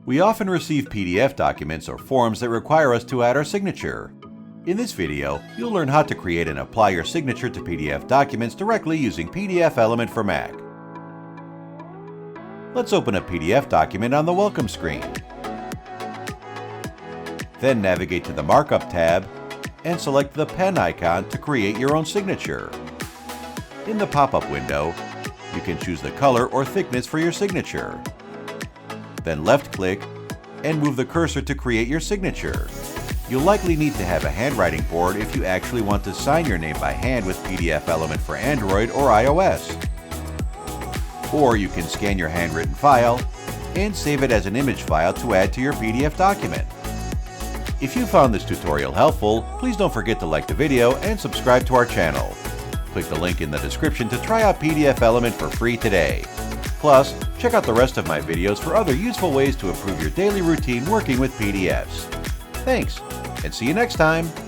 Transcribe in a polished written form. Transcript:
We often receive PDF documents or forms that require us to add our signature. In this video, you'll learn how to create and apply your signature to PDF documents directly using PDFelement for Mac. Let's open a PDF document on the Welcome screen. Then navigate to the Markup tab and select the pen icon to create your own signature. In the pop-up window, you can choose the color or thickness for your signature. Then left-click and move the cursor to create your signature. You'll likely need to have a handwriting board if you actually want to sign your name by hand with PDFelement for Android or iOS. Or you can scan your handwritten file and save it as an image file to add to your PDF document. If you found this tutorial helpful, please don't forget to like the video and subscribe to our channel. Click the link in the description to try out PDFelement for free today. Plus, check out the rest of my videos for other useful ways to improve your daily routine working with PDFs. Thanks, and see you next time!